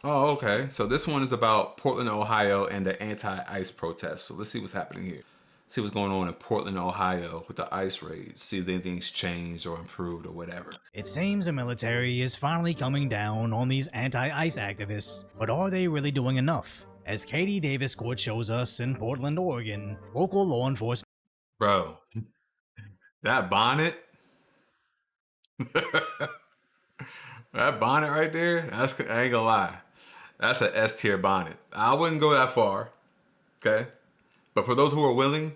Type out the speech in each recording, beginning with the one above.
Oh, okay. So this one is about Portland, Ohio, and the anti-ICE protests. So let's see what's happening here. See what's going on in Portland, Ohio with the ICE raids. See if anything's changed or improved or whatever. It seems the military is finally coming down on these anti-ICE activists, but are they really doing enough? As Katie Davis Court shows us in Portland, Oregon, local law enforcement Bro, that bonnet, that bonnet right there, I ain't gonna lie. That's an S tier bonnet. I wouldn't go that far, okay? But for those who are willing,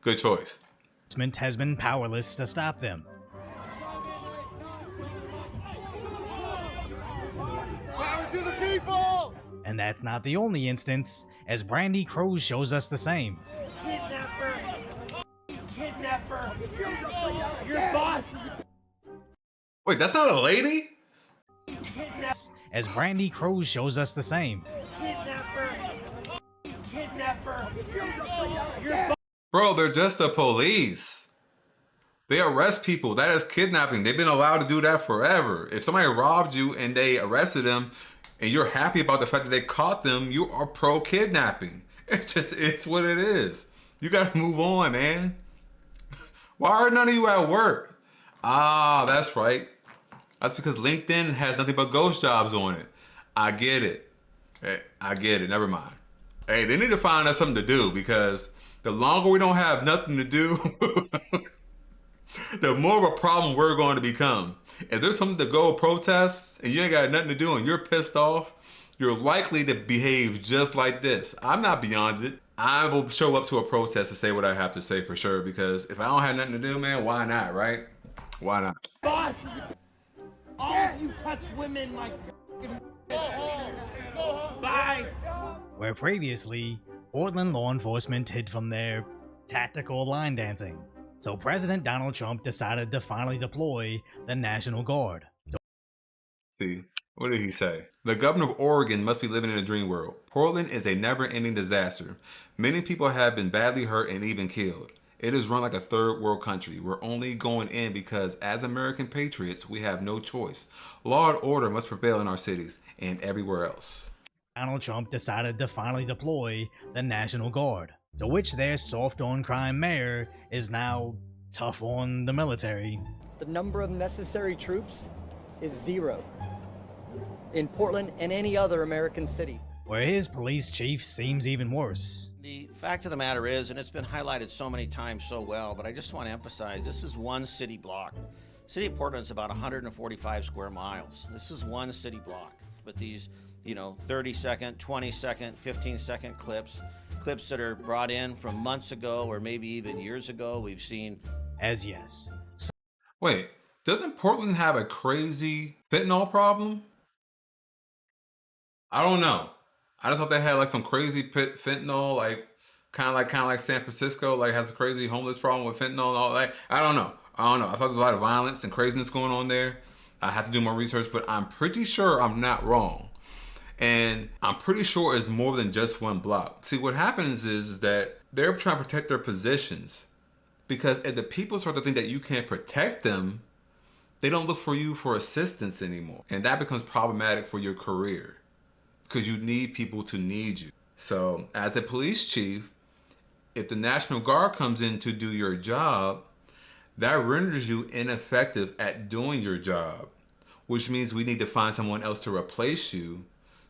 good choice. has been powerless to stop them. Power to the people! And that's not the only instance, as Brandy Cruz shows us the same. Kidnapper! Kidnapper! Your boss is a Wait, that's not a lady? kidnapper! As Brandy Cruz shows us the same. Kidnapper! Kidnapper! Your boss. Bro, they're just the police. They arrest people. That is kidnapping. They've been allowed to do that forever. If somebody robbed you and they arrested them and you're happy about the fact that they caught them, you are pro kidnapping. It's what it is. You gotta move on, man. Why are none of you at work? Ah, that's right. That's because LinkedIn has nothing but ghost jobs on it. I get it. I get it. Never mind. Hey, they need to find us something to do because the longer we don't have nothing to do, the more of a problem we're going to become. If there's something to go protest and you ain't got nothing to do and you're pissed off, you're likely to behave just like this. I'm not beyond it. I will show up to a protest to say what I have to say for sure because if I don't have nothing to do, man, why not, right? Why not? Boss is a all of you touch women like bye. Where previously, Portland law enforcement hid from their tactical line dancing. So President Donald Trump decided to finally deploy the National Guard. See, what did he say? The governor of Oregon must be living in a dream world. Portland is a never-ending disaster. Many people have been badly hurt and even killed. It is run like a third world country. We're only going in because as American patriots, we have no choice. Law and order must prevail in our cities and everywhere else. Donald Trump decided to finally deploy the National Guard, to which their soft on crime mayor is now tough on the military. The number of necessary troops is 0 in Portland and any other American city. Where his police chief seems even worse. The fact of the matter is, and it's been highlighted so many times so well, but I just want to emphasize, this is one city block. City of Portland's about 145 square miles. This is one city block. But these, 30-second, 20-second, 15-second clips that are brought in from months ago or maybe even years ago, we've seen. As yes. Wait, doesn't Portland have a crazy fentanyl problem? I don't know. I just thought they had like some crazy fentanyl, like kind of like San Francisco, like has a crazy homeless problem with fentanyl and all that. I don't know. I thought there was a lot of violence and craziness going on there. I have to do more research, but I'm pretty sure I'm not wrong. And I'm pretty sure it's more than just one block. See, what happens is that they're trying to protect their positions. Because if the people start to think that you can't protect them, they don't look for you for assistance anymore. And that becomes problematic for your career. Because you need people to need you. So as a police chief, if the National Guard comes in to do your job, that renders you ineffective at doing your job, which means we need to find someone else to replace you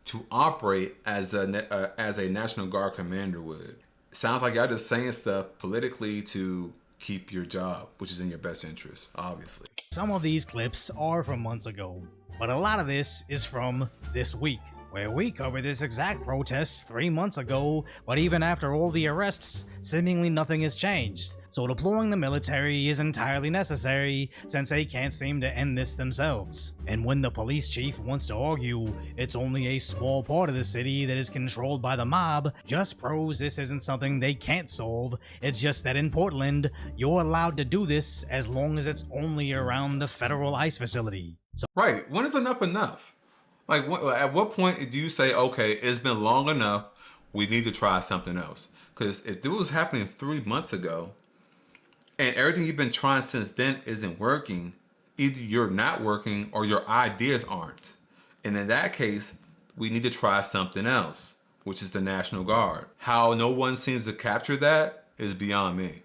to operate as a National Guard commander would. Sounds like y'all just saying stuff politically to keep your job, which is in your best interest, obviously. Some of these clips are from months ago, but a lot of this is from this week, where we covered this exact protest 3 months ago, but even after all the arrests, seemingly nothing has changed. So deploying the military is entirely necessary, since they can't seem to end this themselves. And when the police chief wants to argue it's only a small part of the city that is controlled by the mob, just proves this isn't something they can't solve. It's just that in Portland, you're allowed to do this as long as it's only around the federal ICE facility. So Right, when is enough enough? Like, at what point do you say, okay, it's been long enough, we need to try something else? Because if it was happening 3 months ago, and everything you've been trying since then isn't working, either you're not working or your ideas aren't. And in that case, We need to try something else, which is the National Guard. How no one seems to capture that is beyond me.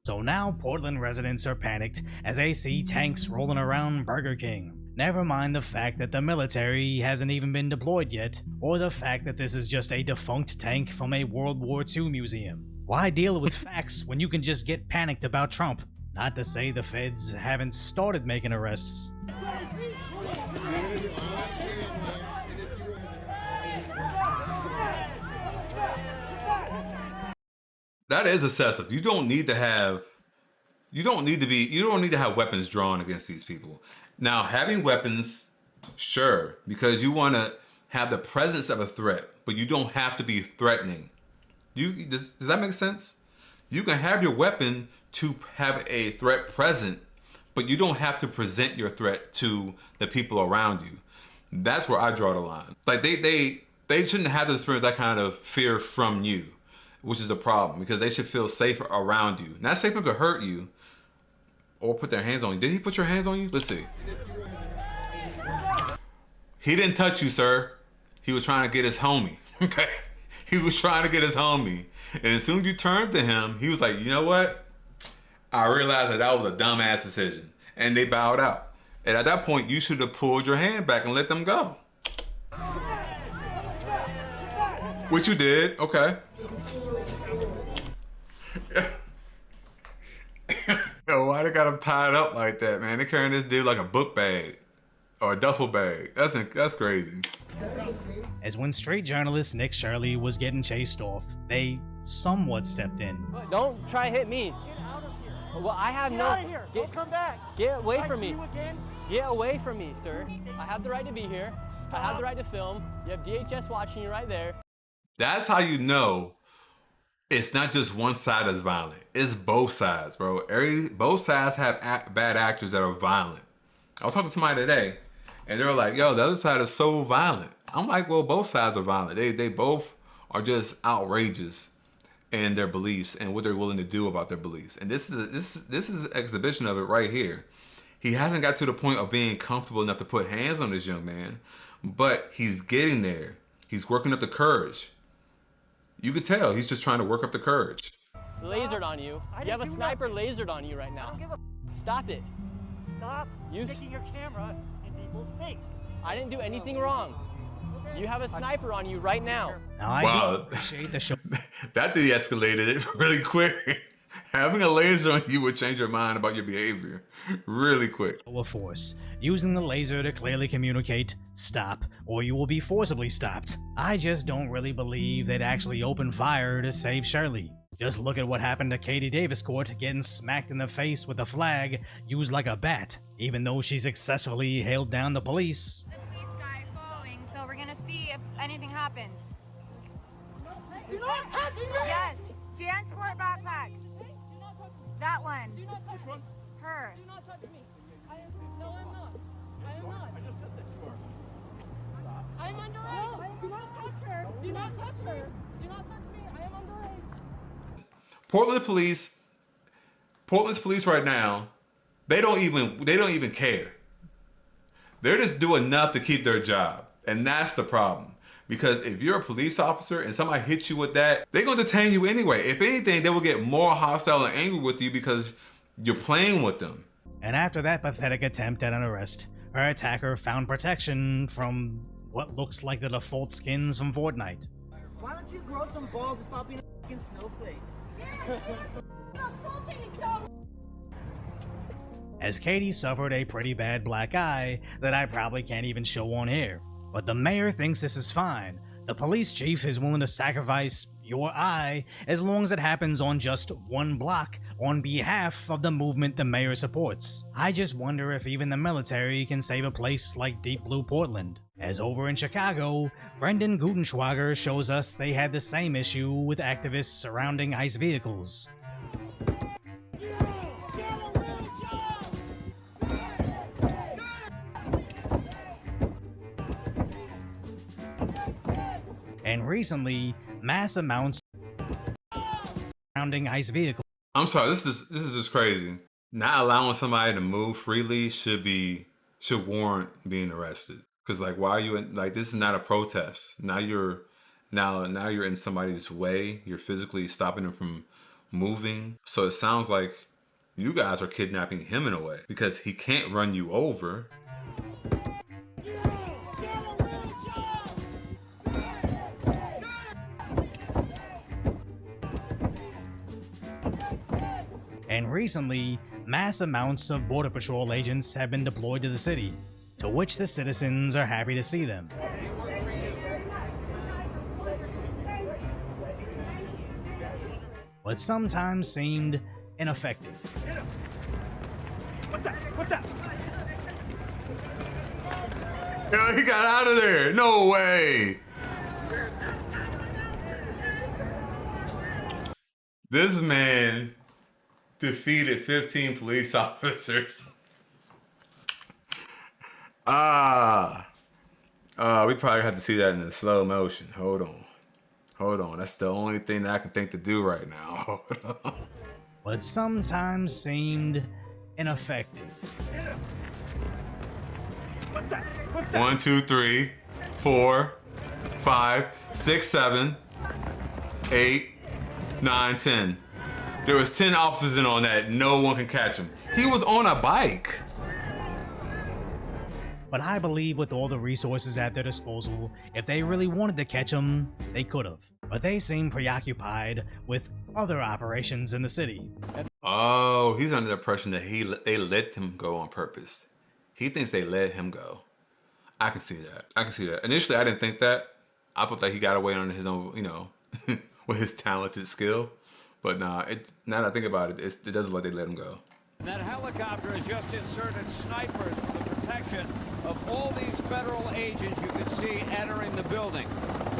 So now Portland residents are panicked as they see tanks rolling around Burger King. Never mind the fact that the military hasn't even been deployed yet, or the fact that this is just a defunct tank from a World War II museum. Why deal with facts when you can just get panicked about Trump? Not to say the feds haven't started making arrests. That is excessive. You don't need to have weapons drawn against these people. Now, having weapons, sure, because you want to have the presence of a threat, but you don't have to be threatening. Does that make sense? You can have your weapon to have a threat present, but you don't have to present your threat to the people around you. That's where I draw the line. Like they shouldn't have to experience that kind of fear from you, which is a problem, because they should feel safe around you. Not safe enough to hurt you or put their hands on you. Did he put your hands on you? Let's see. He didn't touch you, sir. He was trying to get his homie. Okay? He was trying to get his homie. And as soon as you turned to him, he was like, you know what? I realized that was a dumbass decision. And they bowed out. And at that point, you should have pulled your hand back and let them go. Which you did. Okay. Yo, why they got him tied up like that, man? They're carrying this dude like a book bag or a duffel bag. That's crazy. As when street journalist Nick Shirley was getting chased off, they somewhat stepped in. Don't try to hit me. Get out of here. Well, I have Get no. out of here. Don't come back. Get away I from see me. you again. Get away from me, sir. I have the right to be here. I have the right to film. You have DHS watching you right there. That's how you know it's not just one side that's violent. It's both sides, bro. Both sides have bad actors that are violent. I was talking to somebody today, and they were like, yo, the other side is so violent. I'm like, well, both sides are violent. They both are just outrageous in their beliefs and what they're willing to do about their beliefs. And this is an exhibition of it right here. He hasn't got to the point of being comfortable enough to put hands on this young man, but he's getting there. He's working up the courage. You could tell he's just trying to work up the courage. Lasered on you. You have a sniper lasered on you right now. Stop it. Stop sticking your camera in people's face. I didn't do anything wrong. You have a sniper on you right now. Now I Wow. do appreciate the show. That de-escalated it really quick. Having a laser on you would change your mind about your behavior really quick. Of force, using the laser to clearly communicate, stop, or you will be forcibly stopped. I just don't really believe they'd actually open fire to save Shirley. Just look at what happened to Katie Davis Court getting smacked in the face with a flag used like a bat, even though she successfully hailed down the police. The police guy following, so we're gonna see if anything happens. Do not touch me! Yes, Jan Sport backpack. That one. Do not touch me! Her. Do not touch me! No, I'm not. I am not. I just said that you are. I'm underage. No, do not touch her. Do not touch her. Do not touch me. I am underage. Portland's police right now, they don't even care. They're just doing enough to keep their job. And that's the problem. Because if you're a police officer and somebody hits you with that, they're going to detain you anyway. If anything, they will get more hostile and angry with you because you're playing with them. And after that pathetic attempt at an arrest, her attacker found protection from what looks like the default skins from Fortnite. Why don't you grow some balls and stop being a fucking snowflake? As Katie suffered a pretty bad black eye that I probably can't even show on here. But the mayor thinks this is fine. The police chief is willing to sacrifice your eye as long as it happens on just one block on behalf of the movement the mayor supports. I just wonder if even the military can save a place like Deep Blue Portland. As over in Chicago, Brendan Gutenschwager shows us they had the same issue with activists surrounding ICE vehicles. And recently, mass amounts surrounding ICE vehicles. I'm sorry, this is just crazy. Not allowing somebody to move freely should warrant being arrested. Because like, why are you in? Like, this is not a protest. Now you're in somebody's way. You're physically stopping them from moving. So it sounds like you guys are kidnapping him in a way because he can't run you over. And recently, mass amounts of Border Patrol agents have been deployed to the city, to which the citizens are happy to see them. But sometimes seemed ineffective. What's that? He got out of there. No way. This man defeated 15 police officers. We probably have to see that in the slow motion. Hold on. That's the only thing that I can think to do right now. Hold on. But sometimes seemed ineffective. What's that? 1, 2, 3, 4, 5, 6, 7, 8, 9, 10. There was 10 officers in on that. No one can catch him. He was on a bike. But I believe with all the resources at their disposal, if they really wanted to catch him, they could have. But they seem preoccupied with other operations in the city. Oh, he's under the impression that they let him go on purpose. He thinks they let him go. I can see that. Initially, I didn't think that. I thought that he got away on his own, with his talented skill. But nah, now that I think about it, it doesn't look like they let him go. That helicopter has just inserted snipers for the protection of all these federal agents you can see entering the building.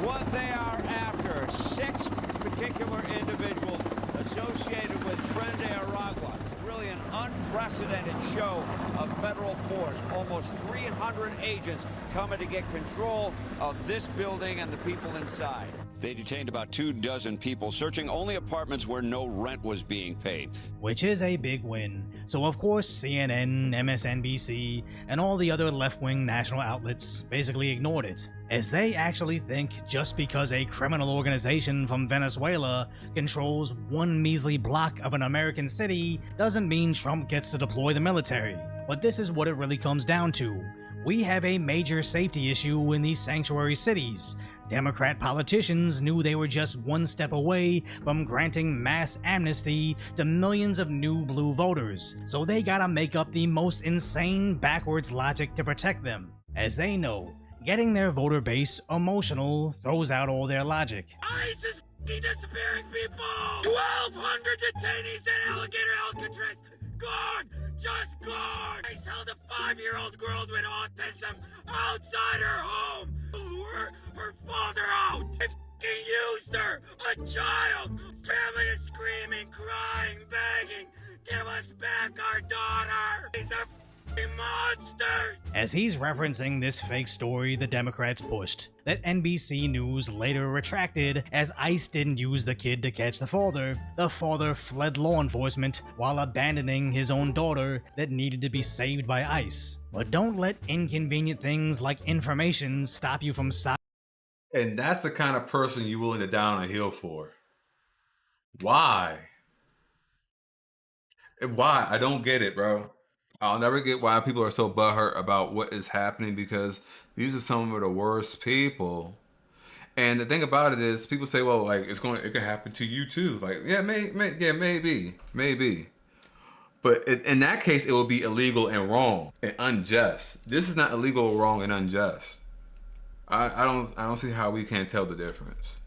What they are after, 6 particular individuals associated with Tren de Aragua. It's really an unprecedented show of federal force. Almost 300 agents coming to get control of this building and the people inside. They detained about 24 people, searching only apartments where no rent was being paid. Which is a big win. So of course CNN, MSNBC, and all the other left-wing national outlets basically ignored it, as they actually think just because a criminal organization from Venezuela controls one measly block of an American city doesn't mean Trump gets to deploy the military. But this is what it really comes down to. We have a major safety issue in these sanctuary cities. Democrat politicians knew they were just one step away from granting mass amnesty to millions of new blue voters, so they gotta make up the most insane backwards logic to protect them. As they know, getting their voter base emotional throws out all their logic. ICE is disappearing people! 1,200 detainees at Alligator Alcatraz! Gone! Just gone! ICE held a 5-year-old girl with autism outside her home! Lure her father out! They f***ing used her! A child! Family is screaming, crying, begging! Give us back our daughter! These are f***ing monsters! As he's referencing this fake story the Democrats pushed, that NBC News later retracted as ICE didn't use the kid to catch the father fled law enforcement while abandoning his own daughter that needed to be saved by ICE. But don't let inconvenient things like information stop you from And that's the kind of person you're willing to die on a hill for. Why? Why? I don't get it, bro. I'll never get why people are so butthurt about what is happening, because these are some of the worst people. And the thing about it is, people say, well, like, it can happen to you too. Like, yeah, maybe. But in that case, it will be illegal and wrong and unjust. This is not illegal, wrong, and unjust. I don't see how we can't tell the difference.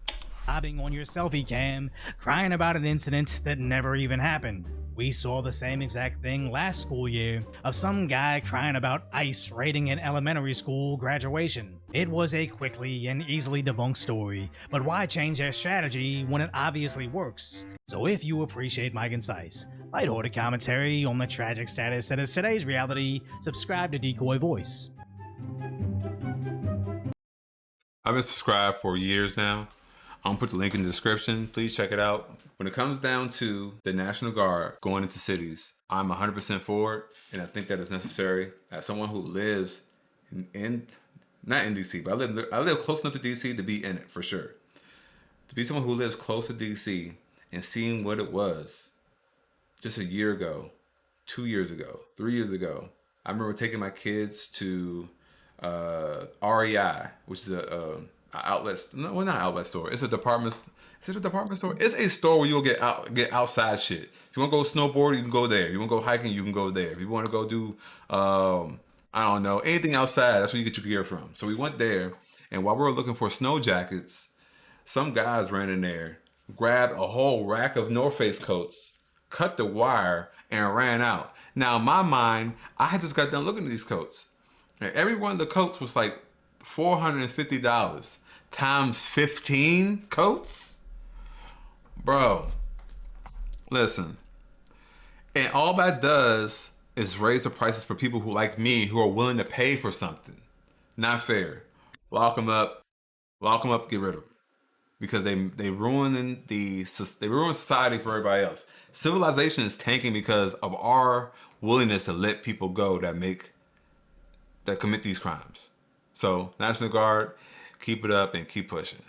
sobbing on your selfie cam, crying about an incident that never even happened. We saw the same exact thing last school year of some guy crying about ICE raiding an elementary school graduation. It was a quickly and easily debunked story, but why change their strategy when it obviously works? So if you appreciate my concise, lighthearted commentary on the tragic status that is today's reality, subscribe to Decoy Voice. I've been subscribed for years now. I'm gonna put the link in the description. Please check it out. When it comes down to the National Guard going into cities, I'm 100% for it, and I think that it's necessary. As someone who lives in Not in DC, but I live close enough to DC to be in it for sure. To be someone who lives close to DC and seeing what it was just a year ago, 2 years ago, 3 years ago. I remember taking my kids to REI, which is a outlet. No, well, not outlet store. It's a department. Is it a department store? It's a store where you'll get outside shit. If you want to go snowboard, you can go there. If you want to go hiking, you can go there. If you want to go do I don't know, anything outside, that's where you get your gear from. So we went there, and while we were looking for snow jackets, some guys ran in there, grabbed a whole rack of North Face coats, cut the wire, and ran out. Now, in my mind, I had just got done looking at these coats. And every one of the coats was like $450 times 15 coats? Bro, listen. And all that does is raise the prices for people who like me who are willing to pay for something. Not fair. Lock them up, get rid of them. Because they ruin society for everybody else. Civilization is tanking because of our willingness to let people go that commit these crimes. So, National Guard, keep it up and keep pushing.